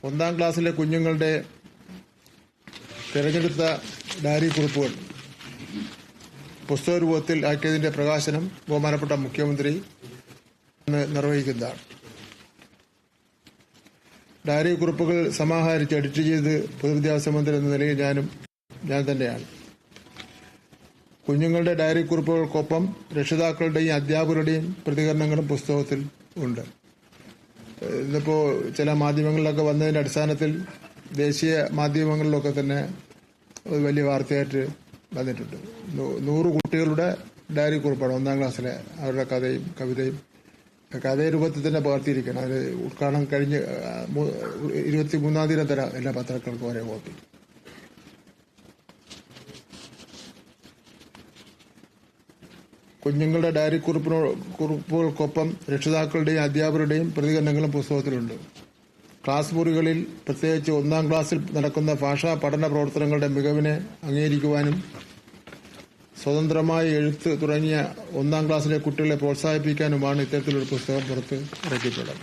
ഒന്നാം ക്ലാസ്സിലെ കുഞ്ഞുങ്ങളുടെ തിരഞ്ഞെടുത്ത ഡയറി കുറിപ്പുകൾ പുസ്തക രൂപത്തിൽ ആക്കിയതിന്റെ പ്രകാശനം ബഹുമാനപ്പെട്ട മുഖ്യമന്ത്രി നിർവഹിക്കുന്നതാണ്. ഡയറി കുറിപ്പുകൾ സമാഹരിച്ച് എഡിറ്റ് ചെയ്ത് പൊതുവിദ്യാഭ്യാസ മന്ത്രി എന്ന നിലയിൽ ഞാൻ തന്നെയാണ്. കുഞ്ഞുങ്ങളുടെ ഡയറി കുറിപ്പുകൾക്കൊപ്പം രക്ഷിതാക്കളുടെയും അധ്യാപകരുടെയും പ്രതികരണങ്ങളും പുസ്തകത്തിൽ ഉണ്ട്. ഇന്നിപ്പോൾ ചില മാധ്യമങ്ങളിലൊക്കെ വന്നതിന്റെ അടിസ്ഥാനത്തിൽ ദേശീയ മാധ്യമങ്ങളിലൊക്കെ തന്നെ വലിയ വാർത്തയായിട്ട് വന്നിട്ടുണ്ട്. 100 കുട്ടികളുടെ ഡയറി കുറിപ്പാണ് ഒന്നാം ക്ലാസ്സിലെ, അവരുടെ കഥയും കവിതയും കഥ രൂപത്തിൽ തന്നെ പകർത്തിയിരിക്കണം. അത് ഉദ്ഘാടനം കഴിഞ്ഞ് 23-ാം തീയതി തരാം എല്ലാ പത്രക്കാർക്കും ഒരേ കോപ്പി. കുഞ്ഞുങ്ങളുടെ ഡയറി കുറിപ്പുകൾക്കൊപ്പം രക്ഷിതാക്കളുടെയും അധ്യാപകരുടെയും പ്രതികരണങ്ങളും പുസ്തകത്തിലുണ്ട്. ക്ലാസ് മുറികളിൽ പ്രത്യേകിച്ച് ഒന്നാം ക്ലാസ്സിൽ നടക്കുന്ന ഭാഷാ പഠന പ്രവർത്തനങ്ങളുടെ മികവിനെ അംഗീകരിക്കുവാനും സ്വതന്ത്രമായ എഴുത്ത് തുടങ്ങിയ ഒന്നാം ക്ലാസ്സിലെ കുട്ടികളെ പ്രോത്സാഹിപ്പിക്കാനുമാണ് ഇത്തരത്തിലൊരു പുസ്തകം പുറത്ത് ഇറക്കിയിട്ടുള്ളത്.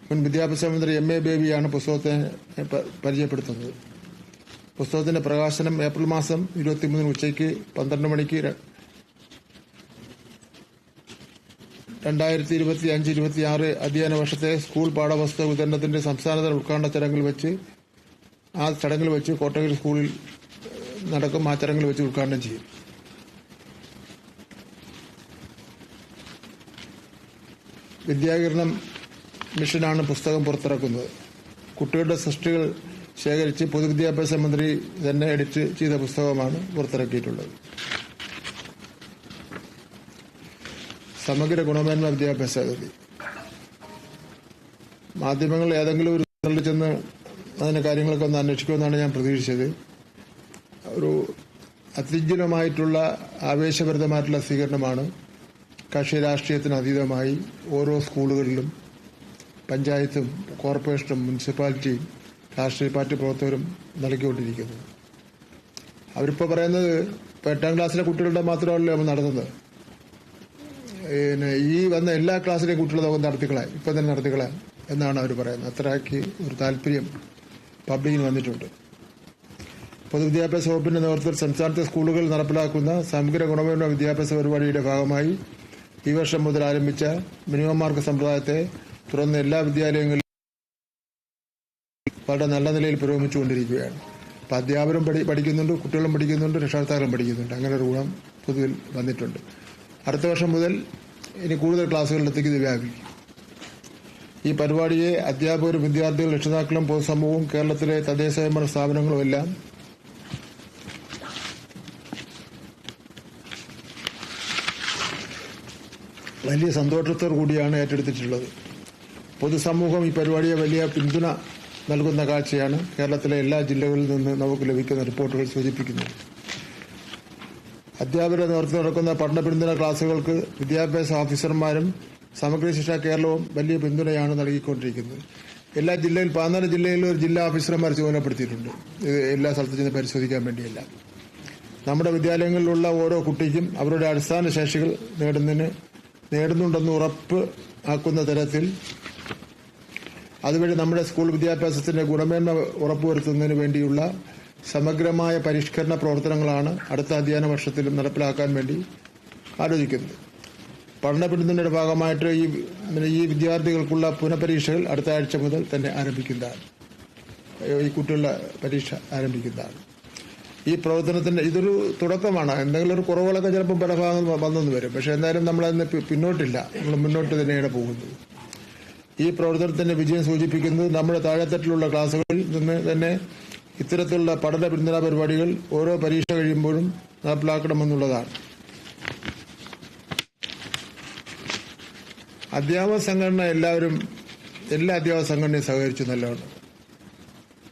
മുൻ വിദ്യാഭ്യാസ മന്ത്രി MA ബേബിയാണ് പുസ്തകത്തെ പരിചയപ്പെടുത്തുന്നത്. പുസ്തകത്തിന്റെ പ്രകാശനം ഏപ്രിൽ മാസം 23 ഉച്ചയ്ക്ക് 12 മണിക്ക് 2025-26 അധ്യയന വർഷത്തെ സ്കൂൾ പാഠപുസ്തക വിതരണത്തിന്റെ സംസ്ഥാനതല ഉദ്ഘാടന ചടങ്ങിൽ വെച്ച് കോട്ടകൽ സ്കൂളിൽ നടക്കും. ആ ചടങ്ങിൽ വെച്ച് ഉദ്ഘാടനം ചെയ്യും. വിദ്യാകിരണം മിഷനാണ് പുസ്തകം പുറത്തിറക്കുന്നത്. കുട്ടികളുടെ സൃഷ്ടികൾ ശേഖരിച്ച് പൊതുവിദ്യാഭ്യാസ മന്ത്രി തന്നെ എഡിറ്റ് ചെയ്ത പുസ്തകമാണ് പുറത്തിറക്കിയിട്ടുള്ളത്. സമഗ്ര ഗുണമേന്മ വിദ്യാഭ്യാസ പദ്ധതി. മാധ്യമങ്ങൾ ഏതെങ്കിലും ഒരു സ്ഥലത്ത് ചെന്ന് അതിന്റെ കാര്യങ്ങളൊക്കെ ഒന്ന് അന്വേഷിക്കുമെന്നാണ് ഞാൻ പ്രതീക്ഷിച്ചത്. ഒരു അത്യുജ്വലമായിട്ടുള്ള ആവേശഭരിതമായിട്ടുള്ള സ്വീകരണമാണ് കക്ഷി രാഷ്ട്രീയത്തിന് അതീതമായി ഓരോ സ്കൂളുകളിലും പഞ്ചായത്തും കോർപ്പറേഷനും മുനിസിപ്പാലിറ്റിയും രാഷ്ട്രീയ പാർട്ടി പ്രവർത്തകരും നൽകിക്കൊണ്ടിരിക്കുന്നത്. അവരിപ്പോൾ പറയുന്നത് 8ാം ക്ലാസ്സിലെ കുട്ടികളുടെ മാത്രമല്ല നടത്തുന്നത്. ഈ വന്ന എല്ലാ ക്ലാസ്സിലെയും കുട്ടികളെ നമുക്ക് നടത്തിക്കളാം, ഇപ്പം തന്നെ നടത്തിക്കളാം എന്നാണ് അവർ പറയുന്നത്. അത്രയ്ക്ക് ഒരു താല്പര്യം പബ്ലിക്കിന് വന്നിട്ടുണ്ട്. പൊതുവിദ്യാഭ്യാസ വകുപ്പിന്റെ നേതൃത്വത്തിൽ സംസ്ഥാനത്തെ സ്കൂളുകൾ നടപ്പിലാക്കുന്ന സമഗ്ര ഗുണമേന്മ വിദ്യാഭ്യാസ പരിപാടിയുടെ ഭാഗമായി ഈ വർഷം മുതൽ ആരംഭിച്ച മിനിമം മാർക്ക് സമ്പ്രദായത്തെ തുടർന്ന് എല്ലാ വിദ്യാലയങ്ങളിലും വളരെ നല്ല നിലയിൽ പുരോഗമിച്ചുകൊണ്ടിരിക്കുകയാണ്. അപ്പം അധ്യാപകരും പഠിക്കുന്നുണ്ട്, കുട്ടികളും പഠിക്കുന്നുണ്ട്, രക്ഷകർത്താക്കളും പഠിക്കുന്നുണ്ട്. അങ്ങനെ ഒരു ഗുണം പൊതുവിൽ വന്നിട്ടുണ്ട്. അടുത്ത വർഷം മുതൽ ഇനി കൂടുതൽ ക്ലാസ്സുകളിലെത്തേക്ക് ഇത് വ്യാപിക്കും. ഈ പരിപാടിയെ അധ്യാപകരും വിദ്യാർത്ഥികളും രക്ഷിതാക്കളും പൊതുസമൂഹവും കേരളത്തിലെ തദ്ദേശ സ്വയംഭരണ സ്ഥാപനങ്ങളും എല്ലാം വലിയ സന്തോഷത്തോടു കൂടിയാണ് ഏറ്റെടുത്തിട്ടുള്ളത്. പൊതുസമൂഹം ഈ പരിപാടിയെ വലിയ പിന്തുണ നൽകുന്ന കാഴ്ചയാണ് കേരളത്തിലെ എല്ലാ ജില്ലകളിൽ നിന്ന് നമുക്ക് ലഭിക്കുന്ന റിപ്പോർട്ടുകൾ സൂചിപ്പിക്കുന്നത്. അധ്യാപകരുടെ നേതൃത്വം നടക്കുന്ന പഠന പിന്തുണ ക്ലാസുകൾക്ക് വിദ്യാഭ്യാസ ഓഫീസർമാരും സമഗ്ര ശിക്ഷ കേരളവും വലിയ പിന്തുണയാണ് നൽകിക്കൊണ്ടിരിക്കുന്നത്. എല്ലാ ജില്ലയിൽ 14 ജില്ലകളിൽ ഒരു ജില്ലാ ഓഫീസർമാർ ചുമതലപ്പെടുത്തിയിട്ടുണ്ട്. ഇത് എല്ലാ സ്ഥലത്തും ചെന്ന് പരിശോധിക്കാൻ വേണ്ടിയല്ല. നമ്മുടെ വിദ്യാലയങ്ങളിലുള്ള ഓരോ കുട്ടിക്കും അവരുടെ അടിസ്ഥാന ശേഷികൾ നേടുന്നുണ്ടെന്ന് ഉറപ്പ് ആക്കുന്ന തരത്തിൽ അതുവഴി നമ്മുടെ സ്കൂൾ വിദ്യാഭ്യാസത്തിന്റെ ഗുണമേന്മ ഉറപ്പുവരുത്തുന്നതിന് വേണ്ടിയുള്ള സമഗ്രമായ പരിഷ്കരണ പ്രവർത്തനങ്ങളാണ് അടുത്ത അധ്യയന വർഷത്തിലും നടപ്പിലാക്കാൻ വേണ്ടി ആലോചിക്കുന്നത്. പഠന പിന്തുണയുടെ ഭാഗമായിട്ട് ഈ വിദ്യാർത്ഥികൾക്കുള്ള പുനഃപരീക്ഷകൾ അടുത്ത ആഴ്ച മുതൽ തന്നെ ആരംഭിക്കുന്നതാണ്. ഈ കുട്ടികളുടെ പരീക്ഷ ആരംഭിക്കുന്നതാണ്. ഈ പ്രവർത്തനത്തിന്റെ ഇതൊരു തുടക്കമാണ്. എന്തെങ്കിലും ഒരു കുറവുകളൊക്കെ ചിലപ്പോൾ പല ഭാഗങ്ങൾ വന്നെന്ന് വരും. പക്ഷെ എന്തായാലും നമ്മളതിന് പിന്നോട്ടില്ല, നമ്മൾ മുന്നോട്ട് തന്നെയാണ് പോകുന്നത്. ഈ പ്രവർത്തനത്തിന്റെ വിജയം സൂചിപ്പിക്കുന്നത് നമ്മുടെ താഴെത്തട്ടിലുള്ള ക്ലാസുകളിൽ നിന്ന് തന്നെ ഇത്തരത്തിലുള്ള പഠന പിന്തുണ പരിപാടികൾ ഓരോ പരീക്ഷ കഴിയുമ്പോഴും നടപ്പിലാക്കണമെന്നുള്ളതാണ്. അധ്യാപക സംഘടന എല്ലാ അധ്യാപക സംഘടനയും സഹകരിച്ചു നല്ലവണ്ണം.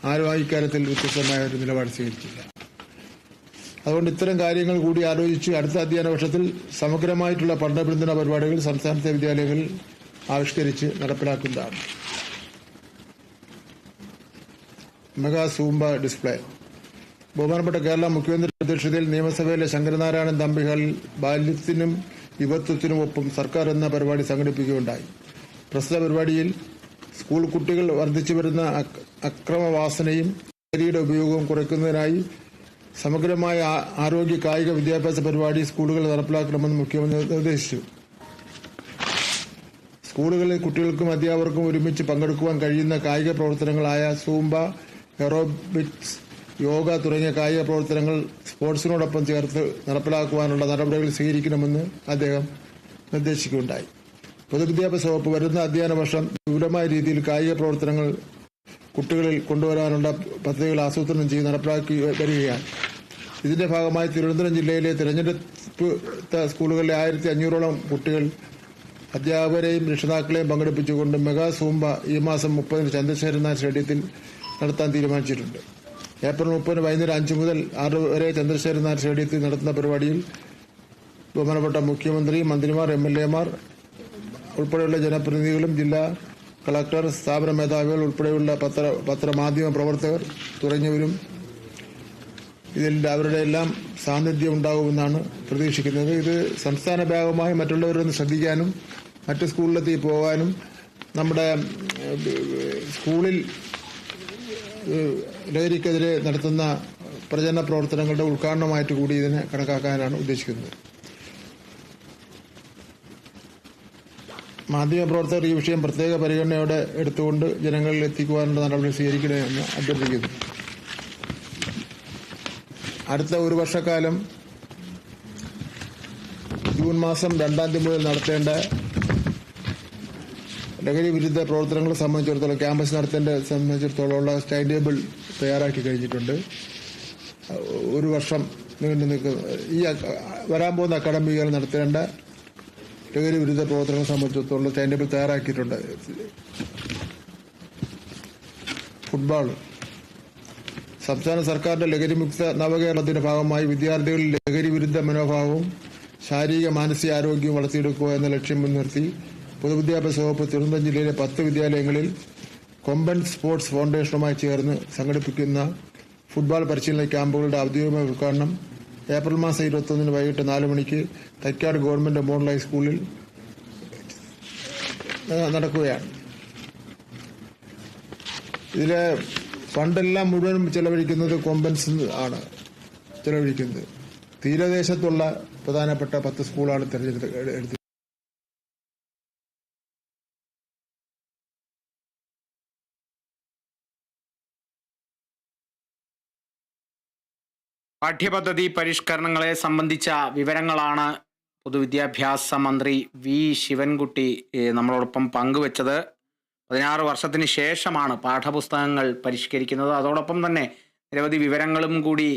ആരും ആ ഇക്കാര്യത്തിൽ വ്യത്യസ്തമായ ഒരു നിലപാട് സ്വീകരിച്ചില്ല. അതുകൊണ്ട് ഇത്തരം കാര്യങ്ങൾ കൂടി ആലോചിച്ച് അടുത്ത അധ്യയന വർഷത്തിൽ സമഗ്രമായിട്ടുള്ള പഠന പിന്തുണ പരിപാടികൾ സംസ്ഥാനത്തെ വിദ്യാലയങ്ങളിൽ ആവിഷ്കരിച്ച് നടപ്പിലാക്കുന്നതാണ്. Mega Zumba display. ബഹുമാനപ്പെട്ട കേരള മുഖ്യമന്ത്രി അധ്യക്ഷതയിൽ നിയമസഭയിലെ ശങ്കരനാരായണൻ തമ്പി ഹാളിൽ ബാല്യത്തിനും യുവത്വത്തിനുമൊപ്പം സർക്കാർ എന്ന പരിപാടി സംഘടിപ്പിക്കുകയുണ്ടായി. പ്രസ്തുത പരിപാടിയിൽ സ്കൂൾ കുട്ടികൾ വർദ്ധിച്ചു വരുന്ന അക്രമവാസനയും ലഹരിയുടെ ഉപയോഗവും കുറയ്ക്കുന്നതിനായി സമഗ്രമായ ആരോഗ്യ കായിക വിദ്യാഭ്യാസ പരിപാടി സ്കൂളുകൾ നടപ്പിലാക്കണമെന്ന് മുഖ്യമന്ത്രി നിർദ്ദേശിച്ചു. സ്കൂളുകളിൽ കുട്ടികൾക്കും അധ്യാപകർക്കും ഒരുമിച്ച് പങ്കെടുക്കുവാൻ കഴിയുന്ന കായിക പ്രവർത്തനങ്ങളായ സൂംബ, എറോബിക്സ്, യോഗ തുടങ്ങിയ കായിക പ്രവർത്തനങ്ങൾ സ്പോർട്സിനോടൊപ്പം ചേർത്ത് നടപ്പിലാക്കുവാനുള്ള നടപടികൾ സ്വീകരിക്കണമെന്ന് അദ്ദേഹം നിർദ്ദേശിക്കുകയുണ്ടായി. പൊതുവിദ്യാഭ്യാസ വകുപ്പ് വരുന്ന അധ്യയന വർഷം വിപുലമായ രീതിയിൽ കായിക പ്രവർത്തനങ്ങൾ കുട്ടികളിൽ കൊണ്ടുവരാനുള്ള പദ്ധതികൾ ആസൂത്രണം ചെയ്ത് നടപ്പിലാക്കി വരികയാണ്. ഇതിന്റെ ഭാഗമായി തിരുവനന്തപുരം ജില്ലയിലെ തിരഞ്ഞെടുത്ത സ്കൂളുകളിലെ 1500ഓളം കുട്ടികൾ അധ്യാപകരെയും രക്ഷിതാക്കളെയും പങ്കെടുപ്പിച്ചുകൊണ്ട് മെഗാ സൂംബ ഈ മാസം 30 ചന്ദ്രശേഖരൻ നായർ സ്റ്റേഡിയത്തിൽ നടത്താൻ തീരുമാനിച്ചിട്ടുണ്ട്. ഏപ്രിൽ 30 വൈകുന്നേരം 5 മുതൽ 6 വരെ ചന്ദ്രശേഖരൻ നായർ സ്റ്റേഡിയത്തിൽ നടത്തുന്ന പരിപാടിയിൽ ബഹുമാനപ്പെട്ട മുഖ്യമന്ത്രി, മന്ത്രിമാർ, MLA മാർ ഉൾപ്പെടെയുള്ള ജനപ്രതിനിധികളും ജില്ലാ കളക്ടർ, സ്ഥാപന മേധാവികൾ ഉൾപ്പെടെയുള്ള പത്രമാധ്യമ പ്രവർത്തകർ തുടങ്ങിയവരും അവരുടെ എല്ലാം സാന്നിധ്യം ഉണ്ടാകുമെന്നാണ് പ്രതീക്ഷിക്കുന്നത്. ഇത് സംസ്ഥാന വ്യാപകമായി മറ്റുള്ളവരൊന്ന് ശ്രദ്ധിക്കാനും മറ്റ് സ്കൂളിലെത്തി പോകാനും നമ്മുടെ സ്കൂളിൽ ലഹരിക്കെതിരെ നടത്തുന്ന പ്രചരണ പ്രവർത്തനങ്ങളുടെ ഉദ്ഘാടനമായിട്ട് കൂടി ഇതിനെ കണക്കാക്കാനാണ് ഉദ്ദേശിക്കുന്നത്. മാധ്യമപ്രവർത്തകർ ഈ വിഷയം പ്രത്യേക പരിഗണനയോടെ എടുത്തുകൊണ്ട് ജനങ്ങളിൽ എത്തിക്കുവാനുള്ള നടപടി സ്വീകരിക്കണമെന്ന് അഭ്യർത്ഥിക്കുന്നു. അടുത്ത ഒരു വർഷക്കാലം ജൂൺ മാസം 2-ാം തീയതി മുതൽ നടത്തേണ്ട ലഹരി വിരുദ്ധ പ്രവർത്തനങ്ങളെ സംബന്ധിച്ചിടത്തോളം ക്യാമ്പസ് സംബന്ധിച്ചിടത്തോളമുള്ള ടൈം ടേബിൾ തയ്യാറാക്കി കഴിഞ്ഞിട്ടുണ്ട്. ഒരു വർഷം നീണ്ടു നിൽക്കുന്ന ഈ വരാൻ പോകുന്ന അക്കാഡമിക് ഇയർ നടത്തേണ്ട ലഹരി വിരുദ്ധ പ്രവർത്തനങ്ങളെ സംബന്ധിച്ചിടത്തോളം ടൈം ടേബിൾ തയ്യാറാക്കിയിട്ടുണ്ട്. ഫുട്ബോൾ സംസ്ഥാന സർക്കാരിന്റെ ലഹരിമുക്ത നവകേരളത്തിന്റെ ഭാഗമായി വിദ്യാർത്ഥികളിൽ ലഹരി വിരുദ്ധ മനോഭാവവും ശാരീരിക മാനസിക ആരോഗ്യവും വളർത്തിയെടുക്കുക എന്ന ലക്ഷ്യം മുൻനിർത്തി പൊതുവിദ്യാഭ്യാസ വകുപ്പ് തിരുവനന്തപുരം ജില്ലയിലെ 10 വിദ്യാലയങ്ങളിൽ കൊമ്പൻ സ്പോർട്സ് ഫൗണ്ടേഷനുമായി ചേർന്ന് സംഘടിപ്പിക്കുന്ന ഫുട്ബോൾ പരിശീലന ക്യാമ്പുകളുടെ ഔദ്യോഗിക ഉദ്ഘാടനം ഏപ്രിൽ മാസം 21 വൈകിട്ട് 4 മണിക്ക് തൈക്കാട് ഗവൺമെന്റ് മോഡൽ ഹൈസ്കൂളിൽ നടക്കുകയാണ്. ഇതിലെ ഫണ്ടെല്ലാം മുഴുവനും ചെലവഴിക്കുന്നത് കൊമ്പൻസ് ആണ് ചെലവഴിക്കുന്നത്. തീരദേശത്തുള്ള പ്രധാനപ്പെട്ട 10 സ്കൂളാണ് തിരഞ്ഞെടുത്ത്. പാഠ്യപദ്ധതി പരിഷ്കരണങ്ങളെ സംബന്ധിച്ച വിവരങ്ങളാണ് പൊതുവിദ്യാഭ്യാസ മന്ത്രി വി ശിവൻകുട്ടി നമ്മളോടൊപ്പം പങ്കുവച്ചത്. 16 വർഷത്തിന് ശേഷമാണ് പാഠപുസ്തകങ്ങൾ പരിഷ്കരിക്കുന്നത്. അതോടൊപ്പം തന്നെ നിരവധി വിവരങ്ങളും കൂടി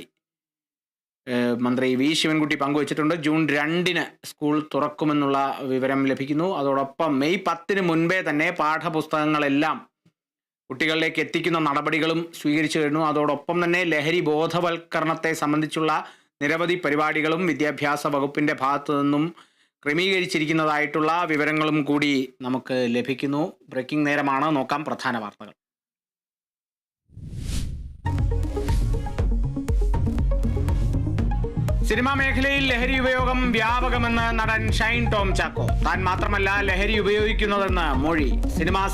മന്ത്രി വി ശിവൻകുട്ടി പങ്കുവച്ചിട്ടുണ്ട്. ജൂൺ 2-ന് സ്കൂൾ തുറക്കുമെന്നുള്ള വിവരം ലഭിക്കുന്നു. അതോടൊപ്പം മെയ് 10-ന് മുൻപേ തന്നെ പാഠപുസ്തകങ്ങളെല്ലാം കുട്ടികളിലേക്ക് എത്തിക്കുന്ന നടപടികളും സ്വീകരിച്ചു കഴിഞ്ഞു. അതോടൊപ്പം തന്നെ ലഹരി ബോധവൽക്കരണത്തെ സംബന്ധിച്ചുള്ള നിരവധി പരിപാടികളും വിദ്യാഭ്യാസ വകുപ്പിന്റെ ഭാഗത്തു നിന്നും ക്രമീകരിച്ചിരിക്കുന്നതായിട്ടുള്ള വിവരങ്ങളും കൂടി നമുക്ക് ലഭിക്കുന്നു. ബ്രേക്കിംഗ് നേരമാണ്. നോക്കാം പ്രധാന വാർത്തകൾ. സിനിമാ മേഖലയിൽ ലഹരി ഉപയോഗം വ്യാപകമെന്ന് നടൻ ഷൈൻ ടോം ചാക്കോ. താൻ മാത്രമല്ല ലഹരി ഉപയോഗിക്കുന്നതെന്ന് മൊഴി. സിനിമാ